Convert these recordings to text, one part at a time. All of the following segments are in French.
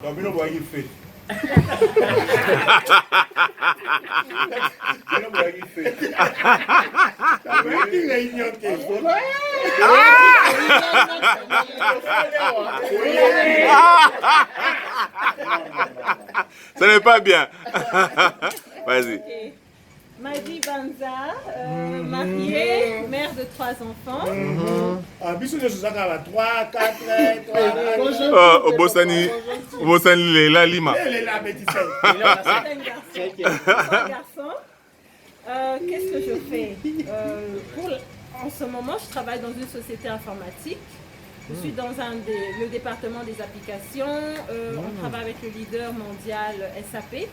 Donc, nous voyons qu'il fait. Ce n'est pas bien. Vas-y. Okay. Magie Banza, mariée, mère de 3 enfants. Obosani Lela Lima. C'est un garçon. Qu'est-ce que je fais en ce moment, je travaille dans une société informatique. Je suis dans le département des applications. On travaille avec le leader mondial SAP.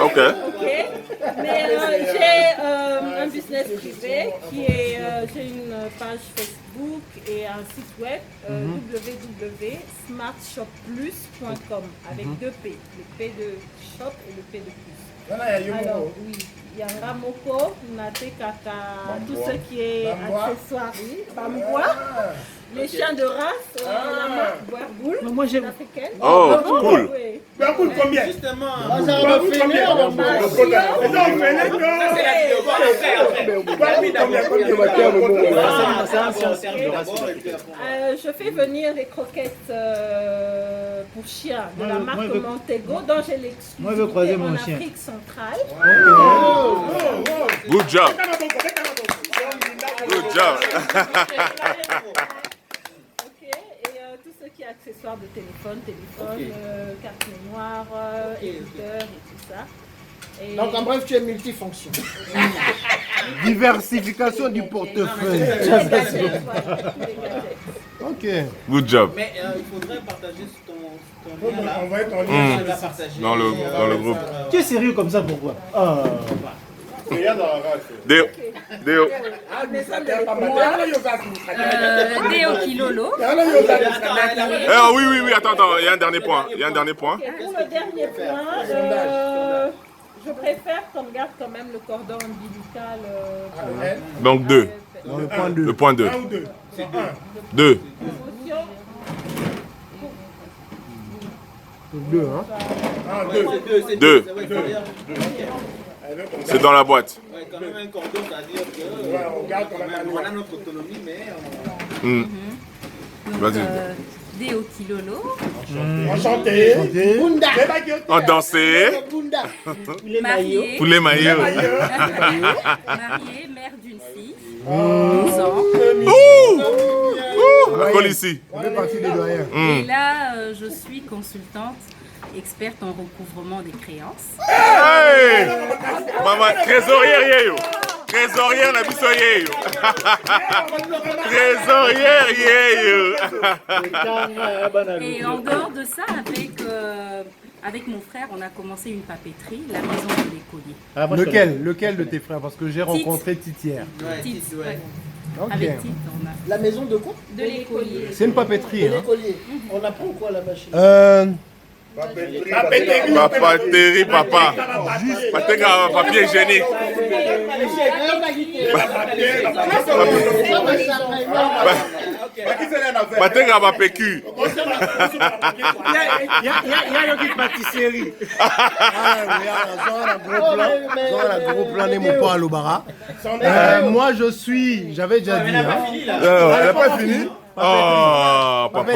Ok. Mais j'ai un business privé qui est, j'ai une page Facebook et un site web www.smartshopplus.com avec 2 P, le P de shop et le P de plus. Alors oui, Yanga Moko, Nate Kaka, tout ce qui est accessoirerie, Bambois, les chiens de race, la marque Boerboul, africaine. Oh, cool. Boerboul combien? Justement, je fais venir des croquettes pour chiens de la marque Montego, dont j'ai l'exclusivité en Afrique centrale. Good job. Good job. Ok, et tout ce qui est accessoires de téléphone, carte mémoire, écouteurs et tout ça. Et donc en bref, tu es multifonction. Diversification du portefeuille. les gadgets. Ok. Good job. Mais il faudrait partager ton lien là. On va être en Tu lien. vas partager. Dans le groupe. Tu es sérieux comme ça, pourquoi? Il y a dans la race. Déo. Déo. Déo Kilolo. Ah oui, oui, oui, attends, il y a un dernier point. Il y a un dernier point. Ok, pour le dernier point, je préfère qu'on garde quand même le cordon ombilical. Donc 2. Dans le point 2. Le point 2. 1 ou 2? C'est 1. 2. Promotion. 2, hein? 1, 2. 2. C'est dans la boîte. Ouais, quand même un cordon, c'est-à-dire que On garde quand même on a notre autonomie, mais Vas-y. Déo Kilolo. Enchanté. Bunda. On dansait. Bunda. Mariée, Pour les maillots. mariée, mère d'une fille. 12 ans. On colle ici. On fait partie des doyens. Et là, je suis consultante, experte en recouvrement des créances. Hey! Maman, trésorière, yo. Trésorière, la bissoyer, yo. Trésorière, yo. Et en dehors de ça, avec mon frère, on a commencé une papeterie, la maison de l'écolier. Lequel de tes frères? Parce que j'ai rencontré Titi hier. Tite, ouais. Ok. Avec Tite, on a La maison de quoi? de l'écolier. C'est une papeterie, De hein? l'écolier. On apprend quoi là-bas chez Papeterie, papa. Papeterie, papier hygiénique. Papeterie, à PQ. Il y a une petite pâtisserie. Moi, je suis, j'avais déjà dit, hein? Elle n'a pas fini? Oh, papa.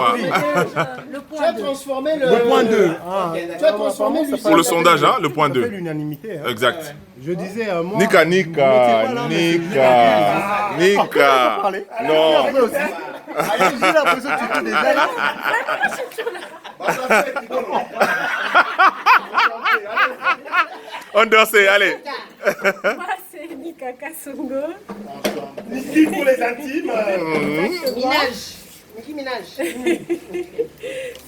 Tu as transformé Le point 2. Tu as transformé Lucie. Pour le sondage, hein, le point Ça fait 2. l'unanimité. Hein? Exact. Je disais, moi... Nika. Non. J'ai l'impression que tu fais des ailes. On dansait, allez. Moi, c'est Nika Kassongo. Ici pour les intimes. Nicki Minaj.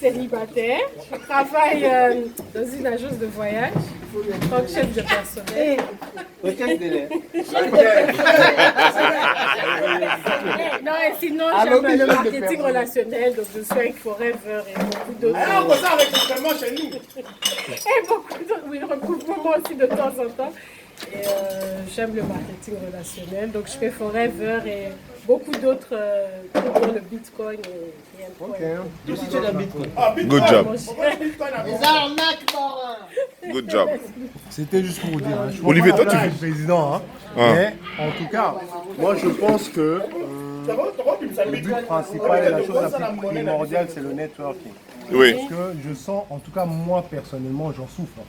Célibataire. Je travaille dans une agence de voyage en tant que chef de personnel. Non, et sinon, j'aime le marketing relationnel, donc je suis avec Forever et beaucoup d'autres. On fait ça avec seulement chez nous. Et beaucoup d'autres, oui, recouvrement aussi de temps en temps. Et j'aime le marketing relationnel, donc je fais Forever et beaucoup d'autres pour le Bitcoin et rien de Toi aussi, tu es la Bitcoin. Ah, Bitcoin. Good job. Pourquoi le Bitcoin a Les arnaques, Morin. Good job. C'était juste pour vous dire. Hein. Je Olivier, prends pas toi, la tu place du président. Hein. Ah. Mais en tout cas, moi je pense que le but principal et la chose la plus primordiale, c'est le networking. Oui. Parce que je sens, en tout cas moi personnellement, j'en souffre.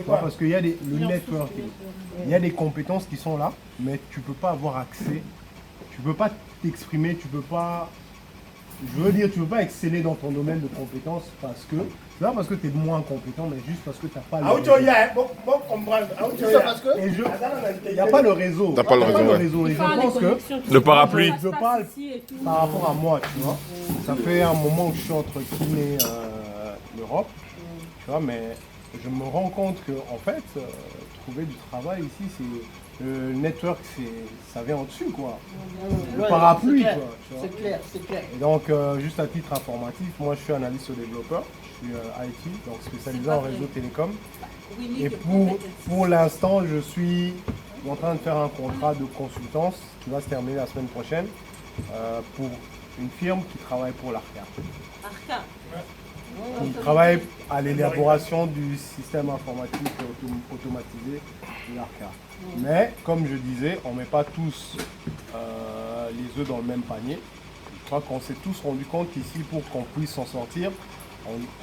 Parce qu'il y a le networking. Il y a des compétences qui sont là, mais tu ne peux pas avoir accès. Tu ne peux pas t'exprimer, tu peux pas. Je veux dire, tu ne peux pas exceller dans ton domaine de compétences parce que. C'est pas parce que tu es moins compétent, mais juste parce que tu n'as pas le réseau. C'est ça parce que Et il n'y a pas le réseau. T'as pas le réseau, ouais. Et je pense que. Le parapluie. Je parle par rapport à moi, tu vois. Ça fait un moment que je suis entre Guinée et l'Europe, tu vois, mais je me rends compte que, en fait, trouver du travail ici, c'est. Le network, ça vient en dessus, quoi. Le parapluie, quoi. Tu vois. c'est clair. Et donc, juste à titre informatif, moi je suis analyste développeur, je suis IT, donc spécialisé en réseau télécom. Et pour l'instant, je suis en train de faire un contrat de consultance qui va se terminer la semaine prochaine pour une firme qui travaille pour l'ARCA. Qui travaille à l'élaboration du système informatique automatisé de l'ARCA. Mais, comme je disais, on ne met pas tous les œufs dans le même panier. Je crois qu'on s'est tous rendu compte qu'ici, pour qu'on puisse s'en sortir,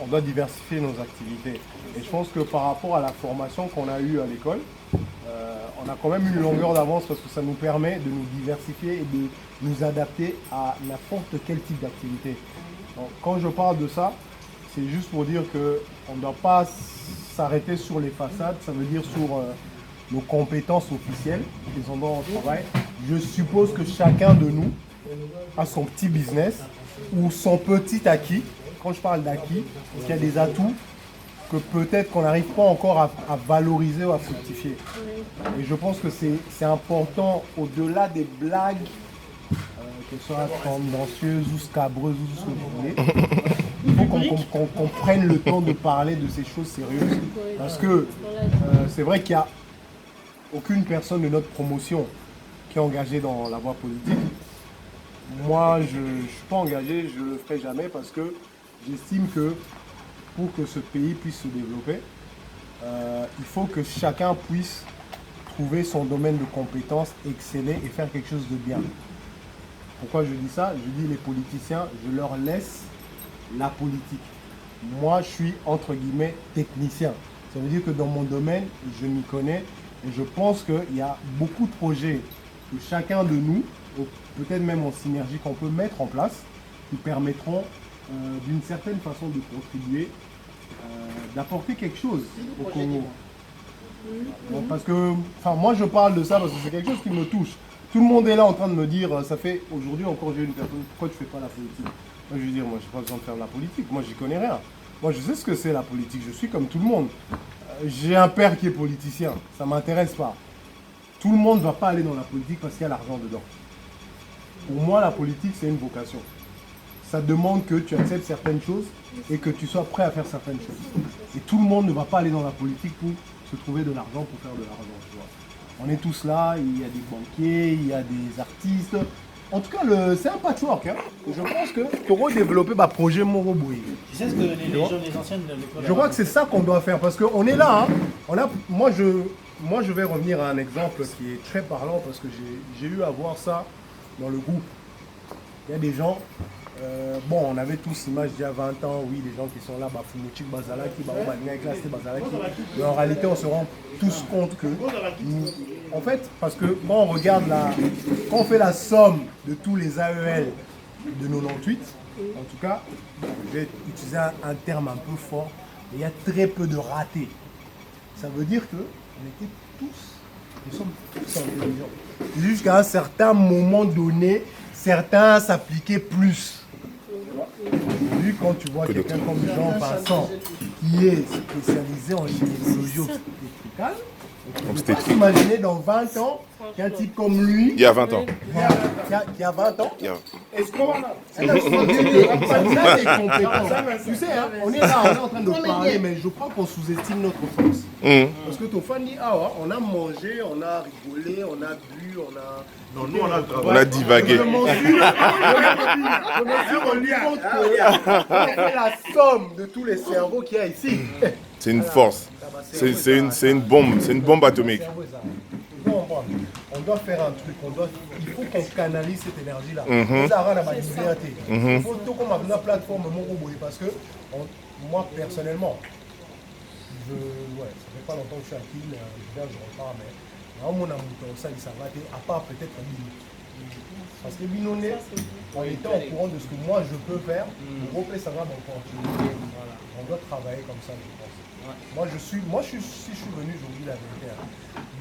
on doit diversifier nos activités. Et je pense que par rapport à la formation qu'on a eue à l'école, on a quand même une longueur d'avance parce que ça nous permet de nous diversifier et de nous adapter à n'importe quel type d'activité. Donc, quand je parle de ça, c'est juste pour dire qu'on ne doit pas s'arrêter sur les façades, ça veut dire sur nos compétences officielles, les endroits où on travaille. Je suppose que chacun de nous a son petit business ou son petit acquis. Quand je parle d'acquis, c'est qu'il y a des atouts que peut-être qu'on n'arrive pas encore à valoriser ou à fructifier. Et je pense que c'est important, au-delà des blagues, qu'elles soient tendancieuses ou scabreuses ou ce que vous voulez, il faut qu'on prenne le temps de parler de ces choses sérieuses. Parce que c'est vrai qu'il n'y a aucune personne de notre promotion qui est engagée dans la voie politique. Moi, je ne suis pas engagé, je ne le ferai jamais parce que j'estime que pour que ce pays puisse se développer, il faut que chacun puisse trouver son domaine de compétences, exceller et faire quelque chose de bien. Pourquoi je dis ça? Je dis les politiciens, je leur laisse la politique. Moi, je suis entre guillemets technicien. Ça veut dire que dans mon domaine, je m'y connais et je pense qu'il y a beaucoup de projets que chacun de nous, peut-être même en synergie, qu'on peut mettre en place, qui permettront d'une certaine façon de contribuer, d'apporter quelque chose au Congo. Donc, parce que, moi je parle de ça parce que c'est quelque chose qui me touche. Tout le monde est là en train de me dire, ça fait aujourd'hui encore j'ai une personne, pourquoi tu fais pas la politique? Moi je veux dire, moi j'ai pas besoin de faire de la politique, moi j'y connais rien. Moi je sais ce que c'est la politique, je suis comme tout le monde. J'ai un père qui est politicien, ça m'intéresse pas. Tout le monde ne va pas aller dans la politique parce qu'il y a l'argent dedans. Pour moi la politique c'est une vocation. Ça demande que tu acceptes certaines choses et que tu sois prêt à faire certaines choses. Et tout le monde ne va pas aller dans la politique pour se trouver de l'argent, pour faire de l'argent. Tu vois. On est tous là, il y a des banquiers, il y a des artistes. En tout cas, c'est un patchwork. Hein. Je pense que pour développer le projet Moroboui. Tu sais ce que les anciennes de l'école. Je crois que c'est ça qu'on doit faire parce qu'on est là. Hein. Moi, je vais revenir à un exemple qui est très parlant parce que j'ai eu à voir ça dans le groupe. Il y a des gens. On avait tous l'image d'il y a 20 ans, oui, les gens qui sont là, Fumouchik, Bazalaki, Bazalaki. Mais en réalité, on se rend tous compte que, en fait, parce que quand on regarde quand on fait la somme de tous les AEL de 98, en tout cas, je vais utiliser un terme un peu fort, il y a très peu de ratés. Ça veut dire que nous sommes tous intelligents. Jusqu'à un certain moment donné, certains s'appliquaient plus. Aujourd'hui, quand tu vois quelqu'un comme Jean Vincent qui est spécialisé en gynécologie obstétricale, tu peux pas s'imaginer dans 20 ans qu'un type comme lui, Il y a 20 ans. qui a 20 ans, Est-ce qu'on va a des compétences. Tu sais, hein, on est là, on est en train de parler, mais je crois qu'on sous-estime notre force. Parce que Tofani, on a mangé, on a rigolé, on a bu, on a... Non, nous, on a divagué. Je me suis rendu compte qu'on fait la somme de tous les cerveaux qu'il y a ici. C'est une force. C'est une bombe atomique. On doit faire un truc, il faut qu'on canalise cette énergie-là. Ça rend la liberté. Il faut tout comme la plateforme parce que moi personnellement, ça fait pas longtemps que je suis à Kiel, je repars, mais mon amour, ça va être à part peut-être un minute. Parce que Binone, on était au courant de ce que moi je peux faire, ça va continuer. On doit travailler comme ça, je pense. Moi, si je suis venu, je vous dis la vérité,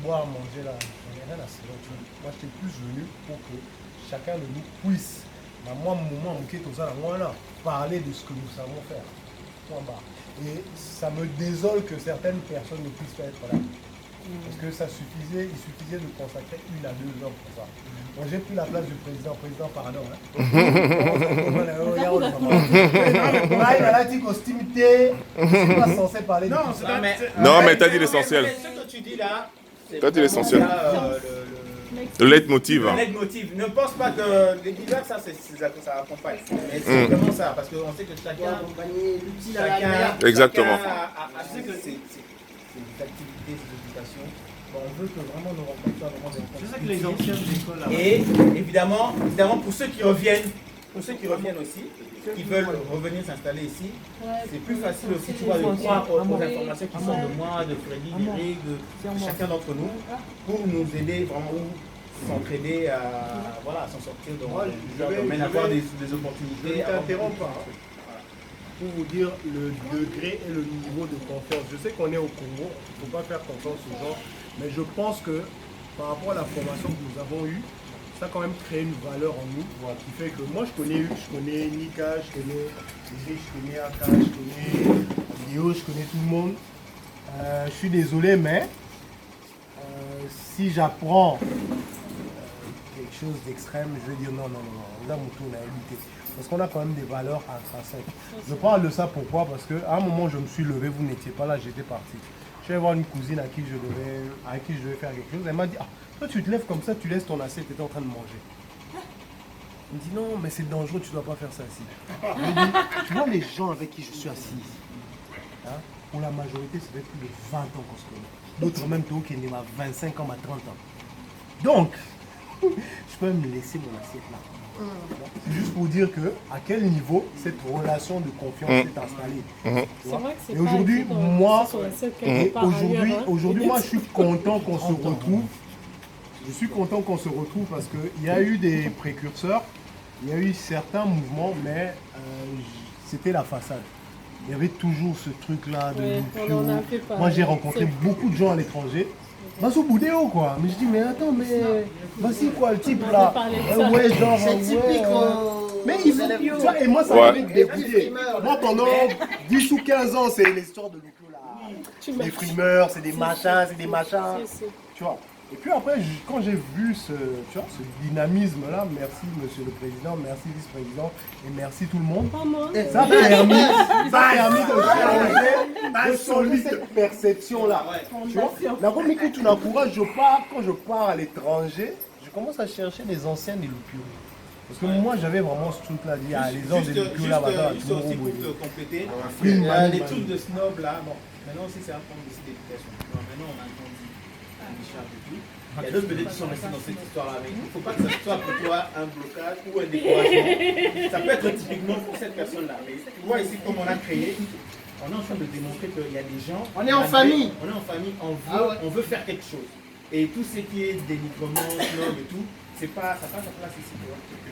boire, manger, là, j'en ai rien à se faire. Moi, je suis plus venu pour que chacun de nous puisse, moi, mon moment, parler de ce que nous savons faire. Et ça me désole que certaines personnes ne puissent pas être là. Parce que il suffisait de consacrer 1 à 2 heures pour ça. Moi, j'ai pris la place du président pardon. Je suis pas censé parler de tout ça. Non, mais t'as dit l'essentiel. Ce que tu dis là, T'as dit l'essentiel. Le leitmotiv. Le leitmotiv. Ne pense pas que les divers, ça accompagne. Mais c'est vraiment ça, parce qu'on sait que chacun Exactement. sait que c'est des activités, des éducations. On veut que vraiment nos rencontres soient vraiment des rencontres. C'est ça que les anciennes écoles là. Et évidemment, pour ceux qui reviennent aussi, qui veulent revenir s'installer ici, c'est plus facile aussi, tu vois, de croire aux informations qui sont de moi, de Freddy, d'Eric, de chacun d'entre nous, pour nous aider vraiment ou s'entraider à s'en sortir dans le domaine, avoir des opportunités. Je ne t'interromps pas. Pour vous dire le degré et le niveau de confiance. Je sais qu'on est au Congo, il ne faut pas faire confiance aux gens, mais je pense que par rapport à la formation que nous avons eue, ça a quand même créé une valeur en nous, qui fait que moi je connais Nika, je connais Eric, je connais Aka, je connais Léo, je connais tout le monde. Je suis désolé, mais si j'apprends quelque chose d'extrême, je vais dire non, là mon tour, on a évité. Parce qu'on a quand même des valeurs intrinsèques. Je parle de ça pourquoi? Parce qu'à un moment, je me suis levé, vous n'étiez pas là, j'étais parti. Je vais voir une cousine avec qui je devais faire quelque chose. Elle m'a dit, toi tu te lèves comme ça, tu laisses ton assiette, tu es en train de manger. Elle me dit, non, mais c'est dangereux, tu ne dois pas faire ça ici. Je lui dis, tu vois les gens avec qui je suis assis ici, pour la majorité, ça fait plus de 20 ans qu'on se connaît. D'autres même, qui est né à 25 ans, à 30 ans. Donc, je peux me laisser mon assiette là. C'est juste pour dire à quel niveau cette relation de confiance s'est installée. C'est vrai que c'est et aujourd'hui, moi, je suis content qu'on se retrouve. Je suis content qu'on se retrouve parce qu'il y a eu des précurseurs, il y a eu certains mouvements, mais c'était la façade. Il y avait toujours ce truc-là de... Moi, j'ai rencontré beaucoup de gens à l'étranger. Vas-y au Boudéo quoi. Mais je dis mais attends vas-y quoi le type là. Ouais genre c'est typique. Mais il faut tu vois, et moi ça m'avait dégoûté. Moi pendant 10 ou 15 ans c'est l'histoire de l'Uku là. Les frimeurs, c'est des machins, Tu vois. Et puis après quand j'ai vu ce dynamisme là, merci monsieur le président, merci vice-président et merci tout le monde. Ça a permis de changer cette perception là. Tu vois, la première que tu n'encourages, quand je pars à l'étranger, je commence à chercher les anciens des Lupio. Parce que moi j'avais vraiment ce truc là, les gens des Lupio là-bas. Juste aussi pour te compléter, les trucs de snob là, bon, maintenant aussi c'est un forme d'éducation. Maintenant on a entendu il y a d'autres peut-être qui sont restés dans cette histoire-là, mais il ne faut pas que ça soit pour toi un blocage ou un découragement. Ça peut être typiquement pour cette personne-là. Mais tu vois ici, comme on a créé, on est en train de démontrer qu'il y a des gens... On est en famille. On est en famille, on veut faire quelque chose. Et tout ce qui est dénigrement, snob et tout, ça n'a pas sa place ici.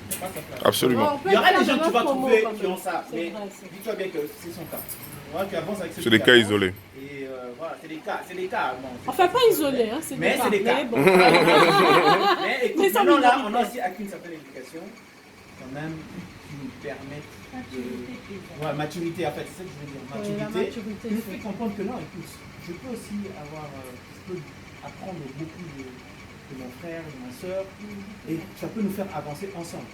Ça pas sa place. Absolument. Il y aura des gens que tu vas trouver qui ont ça, mais dis-toi bien que c'est son cas. C'est des cas isolés. Et voilà, c'est des cas. Bon, enfin, pas isolés, hein, c'est mais des cas. Bon. Mais écoute, maintenant là, on a aussi acquis une certaine éducation, quand même, qui nous permet de... maturité, en fait, c'est ça que je veux dire. Maturité, qui nous fait comprendre que non, écoute, je peux aussi apprendre beaucoup de mon frère, de ma soeur, et ça peut nous faire avancer ensemble.